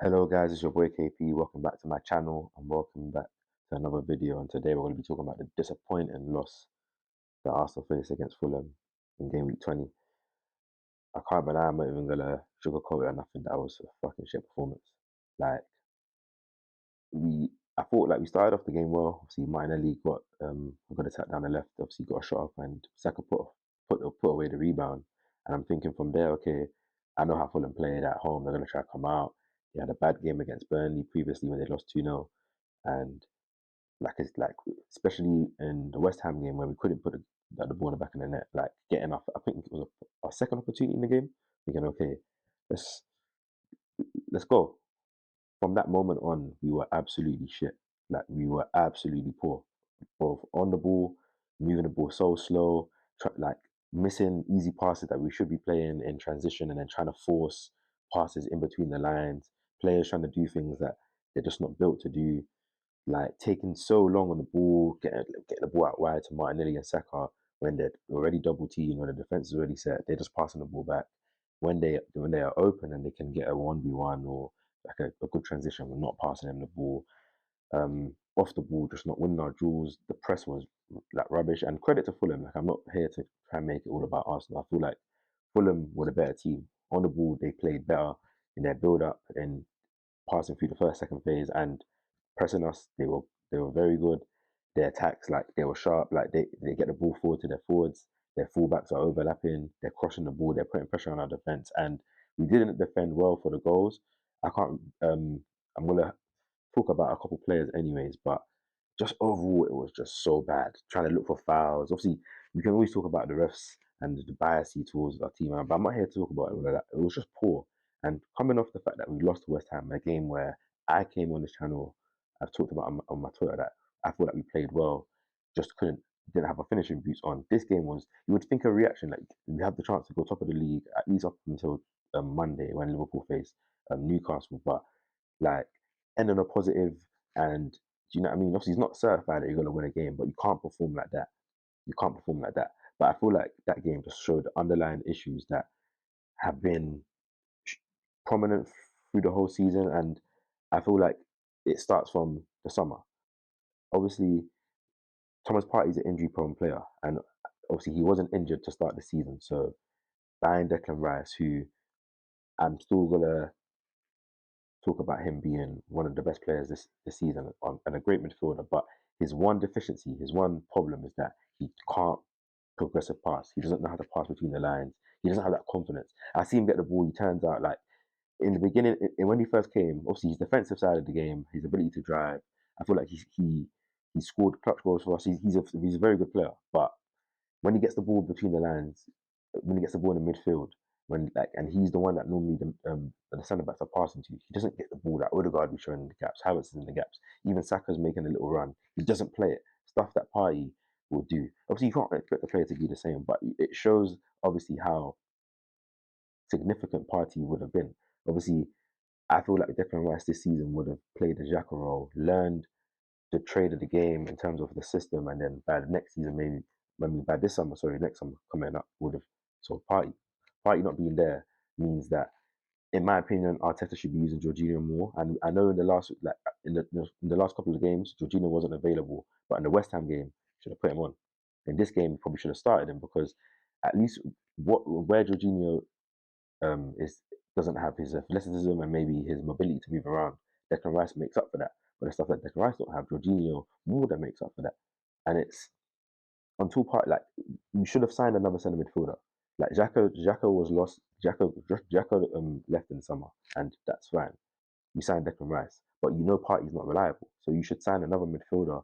Hello guys, it's your boy KP. Welcome back to my channel and welcome back to another video. And today we're going to be talking about the disappointing loss that Arsenal faced against Fulham in game week 20. I can't lie, I'm not even going to sugarcoat it or nothing. That was a fucking shit performance. Like, I thought like we started off the game well. Obviously, Martinelli got a tap down the left. Obviously, got a shot up and Saka put away the rebound. And I'm thinking from there, okay, I know how Fulham played at home. They're going to try to come out. They had a bad game against Burnley previously when they lost 2-0. And it's like especially in the West Ham game where we couldn't put the ball in the back of the net, like getting off. I think it was our second opportunity in the game. Thinking, okay, let's let's go. From that moment on, we were absolutely shit. Like we were absolutely poor, both on the ball, moving the ball so slow, like missing easy passes that we should be playing in transition, and then trying to force passes in between the lines. Players trying to do things that they're just not built to do, like taking so long on the ball, getting the ball out wide to Martinelli and Saka when they're already double teamed, when the defense is already set, they're just passing the ball back. When they are open and they can get a 1v1 or like a good transition, we're not passing them the ball. Off the ball, just not winning our duels. The press was like rubbish. And credit to Fulham. Like I'm not here to try and make it all about Arsenal. I feel like Fulham were the better team. On the ball, they played better in their build up and passing through the first, second phase, and pressing us. They were very good. Their attacks, like they were sharp. Like they get the ball forward to their forwards. Their fullbacks are overlapping. They're crossing the ball. They're putting pressure on our defense. And we didn't defend well for the goals. I can't. I'm gonna talk about a couple players anyways, but just overall it was just so bad. Trying to look for fouls. Obviously, we can always talk about the refs and the bias towards our team, but I'm not here to talk about all of that. It was just poor. And coming off the fact that we lost to West Ham, a game where I came on this channel, I've talked about on my Twitter that I thought that we played well, just didn't have our finishing boots on. This game was, you would think a reaction, like we have the chance to go top of the league at least up until Monday when Liverpool face Newcastle, but like end on a positive, and do you know what I mean? Obviously, it's not certified that you're gonna win a game, but you can't perform like that. You can't perform like that. But I feel like that game just showed the underlying issues that have been prominent through the whole season, and I feel like it starts from the summer. Obviously, Thomas Partey's an injury-prone player, and obviously he wasn't injured to start the season. So buying Declan Rice, who I'm still gonna talk about him being one of the best players this season and a great midfielder. But his one deficiency, his one problem is that he can't progressive pass. He doesn't know how to pass between the lines. He doesn't have that confidence. I see him get the ball. He turns out like in the beginning, when he first came, obviously his defensive side of the game, his ability to drive. I feel like he scored clutch goals for us. He's a very good player, but when he gets the ball between the lines, when he gets the ball in the midfield, and he's the one that normally the centre backs are passing to. He doesn't get the ball that Odegaard be showing in the gaps. Havertz is in the gaps. Even Saka's making a little run. He doesn't play it. Stuff that Partey will do. Obviously, you can't expect the player to do the same, but it shows obviously how significant Partey would have been. Obviously, I feel like Declan Rice this season would have played the Xhaka role, learned the trade of the game in terms of the system, and then by the next season, maybe by this summer, sorry, next summer coming up, would have so Partey not being there means that, in my opinion, Arteta should be using Jorginho more. And I know in the last couple of games, Jorginho wasn't available, but in the West Ham game, should have put him on. In this game, probably should have started him because at least where Jorginho is doesn't have his athleticism and maybe his mobility to move around. Declan Rice makes up for that. But the stuff that Declan Rice don't have, Jorginho more than makes up for that. And it's until part like we should have signed another centre midfielder. Like Xhaka was lost. Xhaka left in summer, and that's fine. You signed Declan Rice, but you know Partey's not reliable, so you should sign another midfielder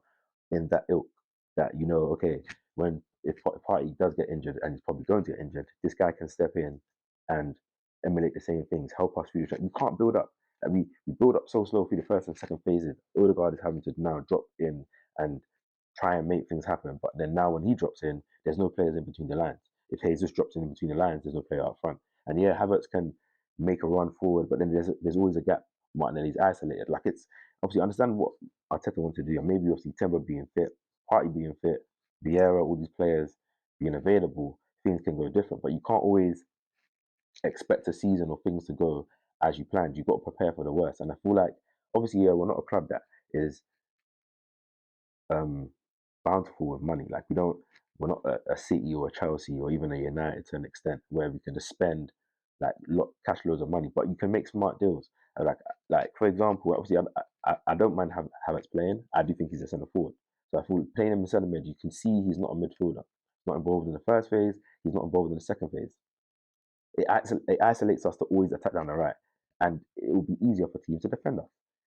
in that ilk. That you know, okay, when if Partey does get injured, and he's probably going to get injured, this guy can step in and emulate the same things, help us through the track. You can't build up. Like we build up so slow through the first and second phases. Odegaard is having to now drop in and try and make things happen. But then now when he drops in, there's no players in between the lines. If Jesus drops in between the lines, there's no player up front. And yeah, Havertz can make a run forward, but then there's always a gap. Martinelli's isolated. Like it's obviously I understand what Arteta wants to do, and maybe obviously Timber being fit, Partey being fit, Vieira, all these players being available, things can go bit different, but you can't always expect a season or things to go as you planned. You've got to prepare for the worst. And I feel like, obviously, yeah, we're not a club that is um, bountiful with money. Like we're not a City or a Chelsea or even a United to an extent where we can just spend like cash loads of money, but you can make smart deals. Like for example, obviously, I don't mind Havertz playing. I do think he's a centre forward. So I feel playing him in centre mid, you can see he's not a midfielder. He's not involved in the first phase. He's not involved in the second phase. It isolates us to always attack down the right, and it will be easier for teams to defend us.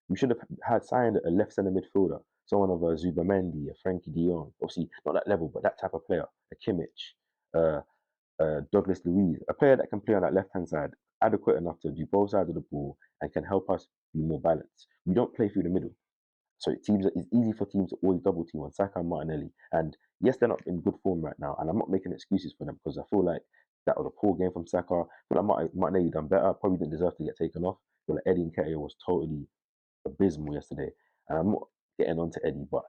We should have had signed a left centre midfielder, someone of a Zubamendi, a Frankie De Jong, obviously not that level, but that type of player, a Kimmich, uh, Douglas Luiz, a player that can play on that left hand side, adequate enough to do both sides of the ball and can help us be more balanced. We don't play through the middle. So it's easy for teams to always double team on Saka and Martinelli. And yes, they're not in good form right now. And I'm not making excuses for them because I feel like that was a poor game from Saka. I feel like Martinelli done better. Probably didn't deserve to get taken off. I feel like Eddie Nketiah was totally abysmal yesterday. And I'm not getting on to Eddie, but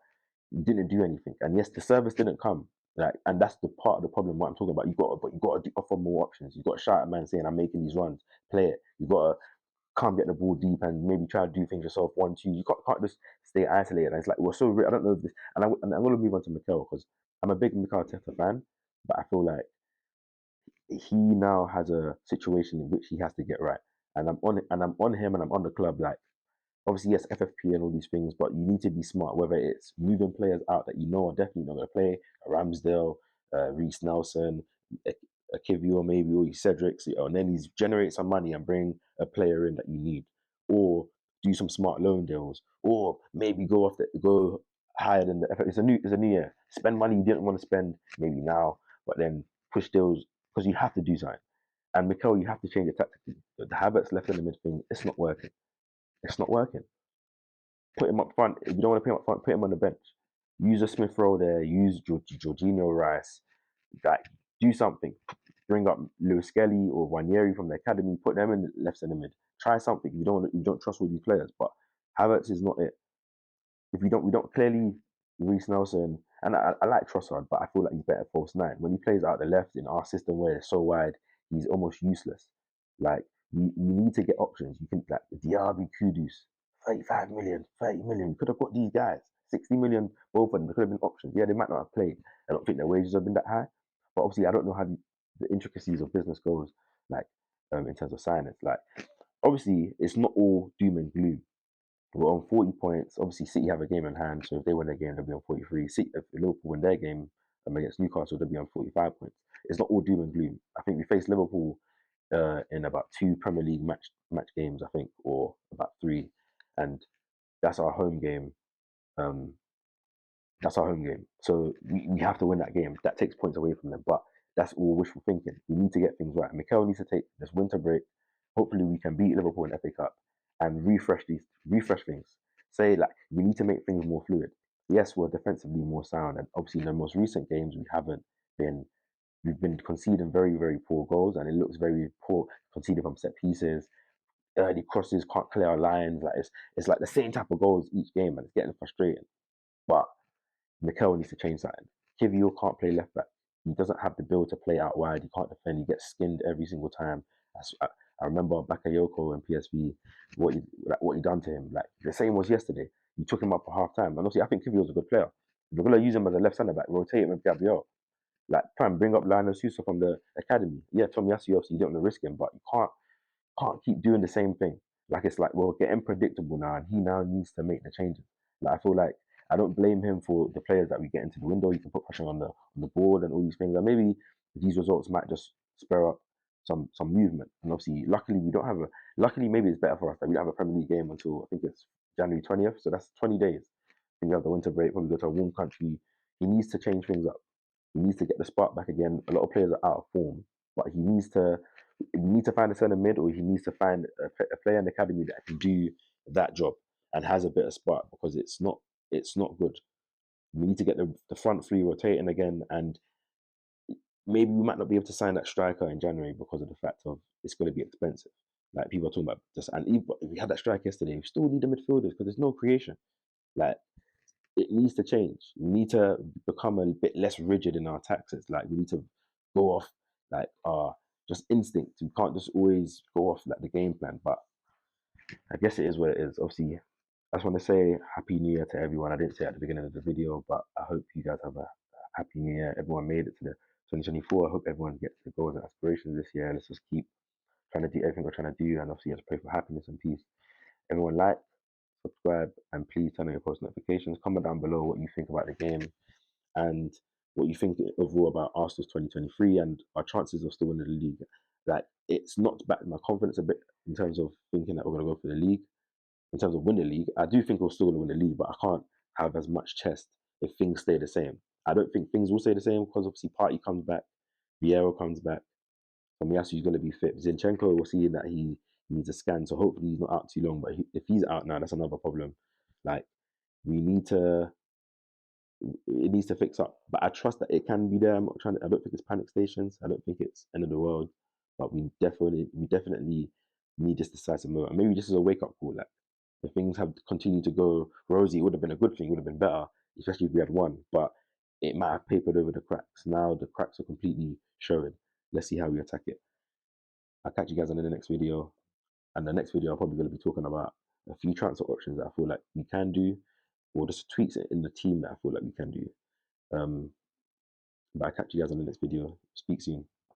he didn't do anything. And yes, the service didn't come. Like, and that's the part of the problem. What I'm talking about, you got to offer more options. You got to shout at man saying, "I'm making these runs, play it." You got to can't get the ball deep and maybe try to do things yourself. 1, 2. You can't just stay isolated. And it's like we're so. I don't know if this. And I'm going to move on to Mikel because I'm a big Mikel Arteta fan, but I feel like he now has a situation in which he has to get right. And I'm on it, and I'm on him, and I'm on the club. Like obviously, yes, FFP and all these things, but you need to be smart. Whether it's moving players out that you know are definitely not going to play, Ramsdale, Reece Nelson, a Kivio maybe, or Cedric, and then he's generate some money and bring a player in that you need, or do some smart loan deals, or maybe go higher than the. It's a new year. Spend money you didn't want to spend maybe now, but then push deals because you have to do something. And Mikel, you have to change it tactically. The Havertz left in the mid thing, it's not working. It's not working. Put him up front. If you don't want to put him up front, put him on the bench. Use a Smith Rowe there. Use Jorginho Rice. Like, do something. Bring up Lewis Skelly or Wanieri from the academy. Put them in the left centre mid. Try something. You don't trust all these players, but Havertz is not it. If we don't clearly Reece Nelson, and I like Trossard, but I feel like he's better false nine. When he plays out the left in our system where it's so wide, he's almost useless. Like we need to get options. You can like Diaby Kudus, 35 million, 30 million. We could have got these guys, 60 million, both of them. They could have been options. Yeah, they might not have played. I don't think their wages have been that high. But obviously I don't know how the intricacies of business goes, like in terms of signings. Like obviously it's not all doom and gloom. We're on 40 points. Obviously, City have a game in hand, so if they win their game, they'll be on 43. If Liverpool win their game against Newcastle, they'll be on 45 points. It's not all doom and gloom. I think we faced Liverpool in about 2 Premier League match games, I think, or about 3, and that's our home game. Um, that's our home game. So we have to win that game. That takes points away from them, but that's all wishful thinking. We need to get things right. Mikel needs to take this winter break. Hopefully, we can beat Liverpool in FA Cup and refresh things. Say like we need to make things more fluid. Yes, we're defensively more sound, and obviously in the most recent games we haven't been. We've been conceding very very poor goals, and it looks very poor conceding from set pieces. Early crosses can't clear our lines. Like it's like the same type of goals each game, and it's getting frustrating. But Mikel needs to change something. Kivio can't play left back. He doesn't have the build to play out wide. He can't defend. He gets skinned every single time. I remember Bakayoko and PSV, what he done to him. Like the same was yesterday. You took him up for half time. And obviously, I think Kivio's a good player. If you're gonna use him as a left centre back, rotate him with Gabriel. Like try and bring up Lionel Sousa from the academy. Yeah, Tomiyasu obviously you don't want to risk him, but you can't keep doing the same thing. Like it's like we're getting predictable now, and he now needs to make the changes. Like I feel like I don't blame him for the players that we get into the window. He can put pressure on the board and all these things, and maybe these results might just spur up some movement. And obviously, luckily we don't have a. Luckily, maybe it's better for us that we don't have a Premier League game until I think it's January 20th. So that's 20 days. Then we have the winter break. When we go to a warm country, he needs to change things up. He needs to get the spark back again. A lot of players are out of form, but he needs to we need to find a centre mid, or he needs to find a player in the academy that can do that job and has a bit of spark because it's not good. We need to get the front three rotating again, and maybe we might not be able to sign that striker in January because of the fact of it's going to be expensive. Like people are talking about just, and if we had that strike yesterday, we still need the midfielders because there's no creation. Like it needs to change. We need to become a bit less rigid in our taxes. Like we need to go off. like just instinct. You can't just always go off like the game plan. But I guess it is what it is. Obviously, I just want to say Happy New Year to everyone. I didn't say it at the beginning of the video, but I hope you guys have a Happy New Year. Everyone made it to the 2024. I hope everyone gets the goals and aspirations this year. Let's just keep trying to do everything we're trying to do, and obviously just pray for happiness and peace. Everyone like, subscribe, and please turn on your post notifications. Comment down below what you think about the game and what you think overall about Arsenal's 2023 and our chances of still winning the league. Like, it's knocked back my confidence a bit in terms of thinking that we're going to go for the league. In terms of win the league, I do think we're still going to win the league, but I can't have as much chest if things stay the same. I don't think things will stay the same because obviously Party comes back, Vieira comes back, Tomiyasu is going to be fit. Zinchenko, we're seeing that he needs a scan, so hopefully he's not out too long. But if he's out now, that's another problem. Like, we need to, it needs to fix up. But I trust that it can be there. I'm not trying to, I don't think it's panic stations. I don't think it's end of the world. But we definitely need this decisive moment. Maybe this is a wake up call. Like, if things have continued to go rosy, it would have been a good thing. It would have been better, especially if we had won. But it might have papered over the cracks. Now the cracks are completely showing. Let's see how we attack it. I'll catch you guys on the next video. And the next video, I'm probably going to be talking about a few transfer options that I feel like we can do, or just tweaks in the team that I feel like we can do. But I'll catch you guys on the next video. Speak soon.